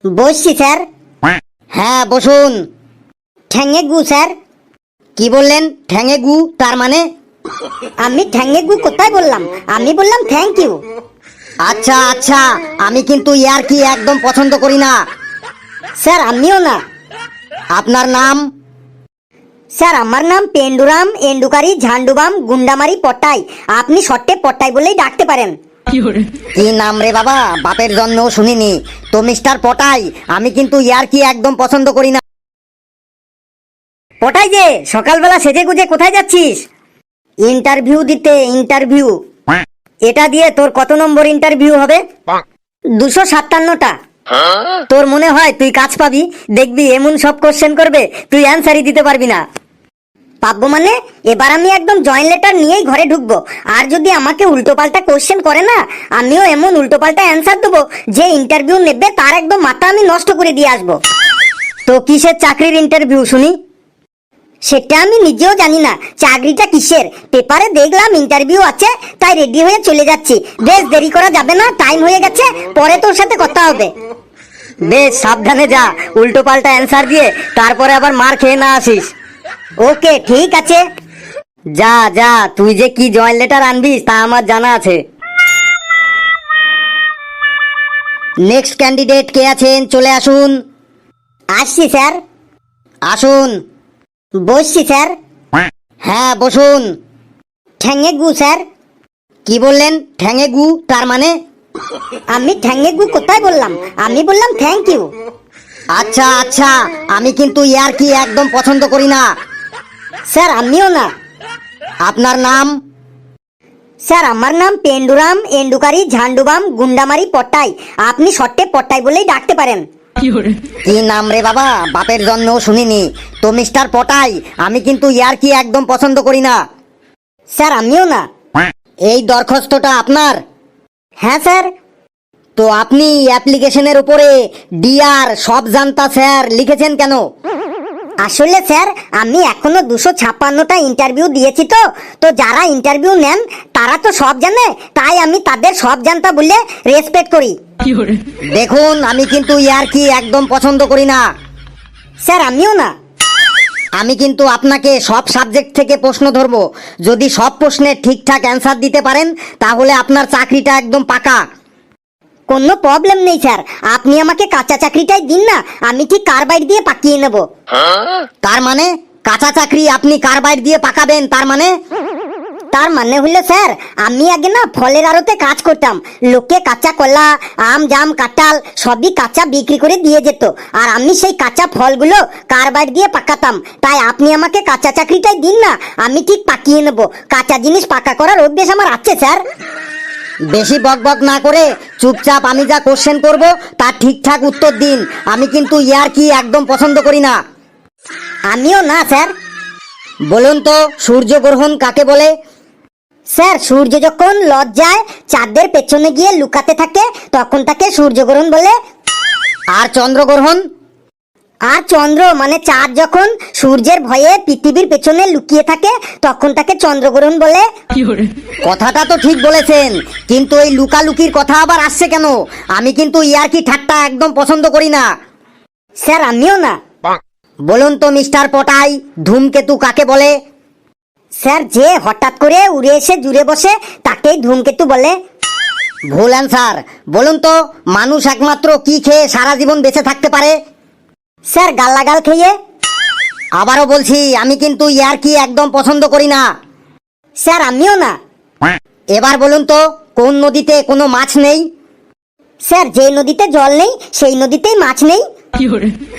বসছি স্যার। হ্যাঁ বসুন। ঠ্যাঙে গু স্যার। কি বললেন ঠ্যাঙে গু? তার মানে? আমি ঠ্যাঙে গু কোথায় বললাম? আমি বললাম থ্যাংক ইউ। আচ্ছা আচ্ছা, আমি কিন্তু ইয়ার কি একদম পছন্দ করি না। স্যার আমিও না। আপনার নাম? স্যার আমার নাম পেন্ডুরাম এন্ডুকারি ঝান্ডুবাম গুন্ডামারি পট্টাই। আপনি শর্টে পট্টাই বলেই ডাকতে পারেন। কি নাম রে বাবা, বাপের জন্মেও শুনিনি তো। মিস্টার পটাই, আমি কিন্তু ইয়ার কি একদম পছন্দ করি না। পটাই যে, সকালবেলা সেজে গুজে কোথায় যাচ্ছিস? ইন্টারভিউ দিতে। ইন্টারভিউ? এটা দিয়ে তোর কত নম্বর ইন্টারভিউ হবে? 257টা। তোর মনে হয় তুই কাজ পাবি? দেখবি এমন সব কোশ্চেন করবে তুই অ্যান্সারই দিতে পারবি না। পাবো মানে? এবার আমি একদম জয়েন্ট লেটার নিয়েই ঘরে ঢুকবো। আর যদি আমাকে উল্টোপাল্টা কোশ্চেন করে না, আমিও এমন উল্টোপাল্টা অ্যান্সার দেবো যে ইন্টারভিউ নেবে তার একদম মাথা আমি নষ্ট করে দিয়ে আসবো। তো কিসের চাকরির ইন্টারভিউ শুনি? সেটা আমি নিজেও জানি না চাকরিটা কিসের। পেপারে দেখলাম ইন্টারভিউ আছে, তাই রেডি হয়ে চলে যাচ্ছি। বেশ দেরি করা যাবে না, টাইম হয়ে গেছে, পরে তোর সাথে কথা হবে। বেশ সাবধানে যা, উল্টো পাল্টা অ্যান্সার দিয়ে তারপরে আবার মার খেয়ে না আসিস। ওকে ঠিক আছে। যা যা, তুই যে কি জয়েন্ট লেটার আনবিস তা আমার জানা আছে। নেক্সট ক্যান্ডিডেট কে আছেন? চলে আসুন। আসছি স্যার। আসুন। বসছি স্যার। হ্যাঁ বসুন। ঠ্যাঙে গু স্যার। কি বললেন ঠ্যাঙে গু? তার মানে? আমি ঠ্যাঙে গু কোথায় বললাম? আমি বললাম থ্যাংক ইউ। আচ্ছা আচ্ছা, আমি কিন্তু ইয়ার কি একদম পছন্দ করি না। স্যার আমিও না। আপনার নাম? স্যার আমার নাম পেন্ডুরাম এন্ডুকারি ঝান্ডুবাম গুন্ডামারি পট্টাই। আপনি শর্টে পট্টাই বলেই ডাকতে পারেন। কি নাম রে বাবা, বাপের জন্মেও শুনিনি তো। মিস্টার পটাই, আমি কিন্তু ইয়ার কি একদম পছন্দ করি না। স্যার আমিও না। এই দরখাস্তটা আপনার? হ্যাঁ স্যার। তো আপনি অ্যাপ্লিকেশনের উপরে ডিআর সব জানতা স্যার লিখেছেন কেন? আসলে স্যার আমি এখনো 256টা ইন্টারভিউ দিয়েছি। তো যারা ইন্টারভিউ নেন তারা তো সব জানে, তাই আমি তাদের সব জানতা বলে রেসপেক্ট করি। দেখুন, আমি কিন্তু ইয়ার কি একদম পছন্দ করি না। স্যার আমিও না। আমি কিন্তু আপনাকে সব সাবজেক্ট থেকে প্রশ্ন ধরবো। যদি সব প্রশ্নের ঠিকঠাক অ্যান্সার দিতে পারেন তাহলে আপনার চাকরিটা একদম পাকা। কোনো প্রবলেম নেই স্যার, আপনি আমাকে কাঁচা চাকরিটাই দিন না, আমি ঠিক কার্বাইড দিয়ে পাকিয়ে নেব। তার মানে কাঁচা চাকরি আপনি কার্বাইড দিয়ে পাকাবেন? তার মানে? তার মানে হলো স্যার, আমি আগে না ফলের আড়তে কাজ করতাম। লোকে কাঁচা কলা আম জাম কাঁঠাল সবই কাঁচা বিক্রি করে দিয়ে যেত, আর আমি সেই কাঁচা ফলগুলো কার্বাইড দিয়ে পাকাতাম। তাই আপনি আমাকে কাঁচা চাকরিটাই দিন না, আমি ঠিক পাকিয়ে নেব। কাঁচা জিনিস পাকা করার অভ্যেস আমার আছে স্যার। বেশি বকবক না করে চুপচাপ আমি যা কোশ্চেন করব তার ঠিকঠাক উত্তর দিন। আমি কিন্তু ইয়ার কি একদম পছন্দ করি না। আমিও না স্যার। বলুন তো সূর্যগ্রহণ কাকে বলে? স্যার সূর্য যখন লজ্জায় চাঁদের পেছনে গিয়ে লুকাতে থাকে তখন তাকে সূর্যগ্রহণ বলে। আর চন্দ্রগ্রহণ? আর চন্দ্র মানে চাঁদ যখন সূর্যের ভয়ে পৃথিবীর পেছনে লুকিয়ে থাকে তখন তাকে চন্দ্রগ্রহণ বলে। কথাটা তো ঠিক বলেছেন, কিন্তু এই লুকালুকির কথা আবার আসছে কেন? আমি কিন্তু ইয়ার কি ঠাট্টা একদম পছন্দ করি না। স্যার আমিও না। বলুন তো মিস্টার পটাই, ধূমকেতু কাকে বলে? স্যার যে হঠাৎ করে উড়ে এসে জুড়ে বসে তাকেই ধূমকেতু বলে। ভুল অ্যান্সার। বলুন তো মানুষ একমাত্র কি খেয়ে সারা জীবন বেঁচে থাকতে পারে? স্যার গাল্লাগাল খেয়ে। আবারও বলছি, আমি কিন্তু ইয়ার কি একদম পছন্দ করি না। স্যার আমিও না। এবার বলুন তো কোন নদীতে কোনো মাছ নেই? স্যার যে নদীতে জল নেই সেই নদীতেই মাছ নেই।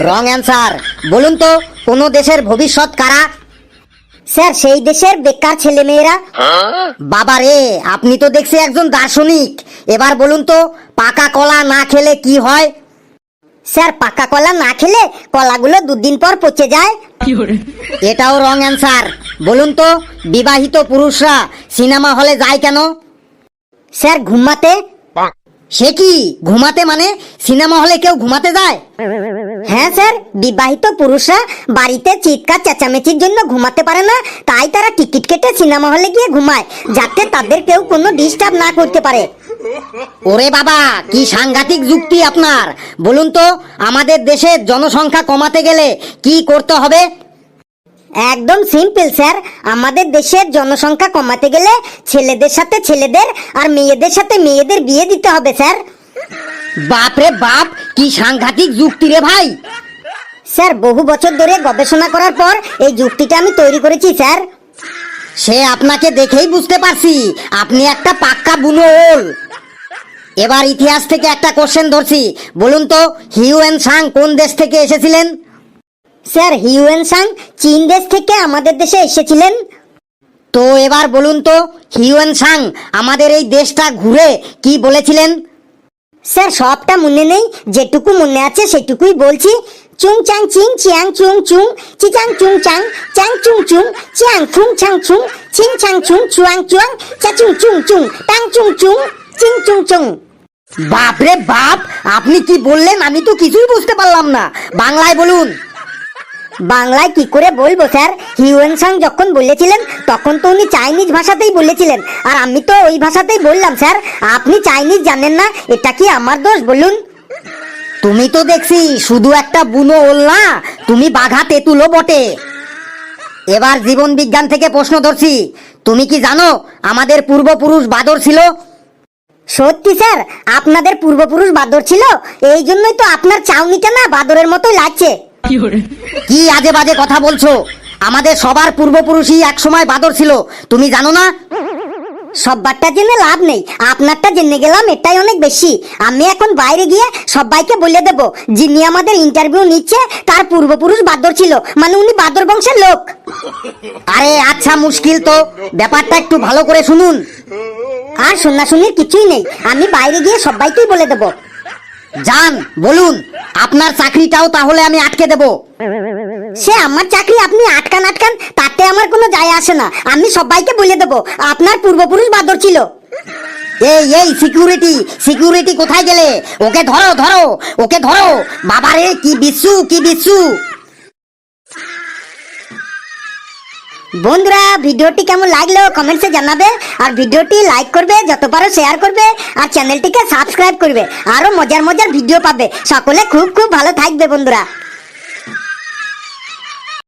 Wrong answer. বলুন তো কোন দেশের ভবিষ্যৎ কারা? স্যার সেই দেশের বেকার ছেলে মেয়েরা। বাবা রে, আপনি তো দেখছি একজন দার্শনিক। এবার বলুন তো পাকা কলা না খেলে কি হয়? স্যার পাকা কলা না খেলে কলাগুলো 2 দিন পর পচে যায়। এটাও রং অ্যান্সার। বলুন তো বিবাহিত পুরুষরা সিনেমা হলে যায় কেন? স্যার ঘুমাতে। সে কি ঘুমাতে মানে সিনেমা হলে কেউ ঘুমাতে যায়? হ্যাঁ স্যার, বিবাহিত পুরুষরা বাড়িতে চিৎকার চেঁচামেচির জন্য ঘুমাতে পারে না, তাই তারা টিকিট কেটে সিনেমা হলে গিয়ে ঘুমায়, যাতে তাদের কেউ কোনো ডিস্টার্ব না করতে পারে। ওরে বাবা, কি সাংঘাতিক যুক্তি আপনার! বলুন তো, আমাদের দেশের জনসংখ্যা কমাতে গেলে কি করতে হবে? একদম সিম্পল স্যার, আমাদের দেশের জনসংখ্যা কমাতে গেলে ছেলেদের সাথে ছেলেদের আর মেয়েদের সাথে মেয়েদের বিয়ে দিতে হবে স্যার। বাপরে বাপ, কি সাংঘাতিক যুক্তি রে ভাই! স্যার, বহু বছর ধরে গবেষণা করার পর এই যুক্তিটা আমি তৈরি করেছি স্যার। সে আপনাকে দেখেই বুঝতে পারছি আপনি একটা পাক্কা বুনো ওল। এবার ইতিহাস থেকে একটা কোশ্চেন ধরছি, বলুন তো হিউয়েন সাং কোন দেশ থেকে এসেছিলেন? স্যার, হিউয়েন সাং চীন দেশ থেকে আমাদের দেশে এসেছিলেন। তো এবার বলুন তো হিউয়েন সাং আমাদের এই দেশটা ঘুরে কি বলেছিলেন? স্যার, সবটা মনে নেই, যেটুকু মনে আছে সেটুকুই বলছি। চুং চাং চিং চিয়াং চুং চুং, চিচাং চুং চাং, চাং চুং চুং, চিয়াং চুং চাং চুং, চিং চাং চুং, চুয়াং চুয়াং, চাচুং চুং চুং, টাং চুং চুং, চিং চুং চুং। বাপরে বাপ, আপনি কি বললেন আমি তো কিছুই বুঝতে পারলাম না, বাংলায় বলুন। বাংলায় কি করে বলবো স্যার, হিউয়েন সাং যখন বলেছিলেন তখন তো উনি চাইনিজ ভাষাতেই বলেছিলেন, আর আমি তো ওই ভাষাতেই বললাম স্যার। আপনি চাইনিজ জানেন না, এটা কি আমার দোষ বলুন? তুমি তো দেখছি শুধু একটা বুনো ওল না, তুমি বাঘা তেঁতুলও বটে। এবার জীবন বিজ্ঞান থেকে প্রশ্ন ধরছি, তুমি কি জানো আমাদের পূর্বপুরুষ বাদর ছিল? সত্যি স্যার, আপনাদের পূর্বপুরুষ বাদর ছিল? এই জন্যই তো আপনার চাউনিটা না বাদরের মতোই লাগছে। কি আজে বাজে কথা বলছো? আমাদের সবার পূর্বপুরুষই একসময় বাদর ছিল, তুমি জানো না? সববারটা জেনে লাভ নেই, আপনারটা জেনে গেলাম এটাই অনেক বেশি। আমি এখন বাইরে গিয়ে সবাইকে বলে দেব যিনি আমাদের ইন্টারভিউ নিচ্ছে তার পূর্বপুরুষ বাদর ছিল, মানে উনি বাদর বংশের লোক। আরে আচ্ছা, মুশকিল তো, ব্যাপারটা একটু ভালো করে শুনুন। আর শোনাশুনির কিছুই নেই, আমি বাইরে গিয়ে সবাইকেই বলে দেব। যান, বলুন, আপনার চাকরিটাও তাহলে আমি আটকে দেব। সে আমার চাকরি আপনি আটকান আটকান, তাতে আমার কোনো যায় আসে না, আমি সবাইকে বলে দেব আপনার পূর্বপুরুষ বাদর ছিল। এই এই সিকিউরিটি, সিকিউরিটি কোথায় গেলে? ওকে ধরো ধরো, ওকে ধরো। বাবারে কি বিচ্ছু, কি বিচ্ছু! বন্ধুরা, ভিডিওটি কেমন লাগলো কমেন্টসে জানাবে, আর ভিডিওটি লাইক করবে, যত পারো শেয়ার করবে, আর চ্যানেলটিকে সাবস্ক্রাইব করবে। আরো মজার মজার ভিডিও পাবে। সকলে খুব খুব ভালো থাকবে বন্ধুরা।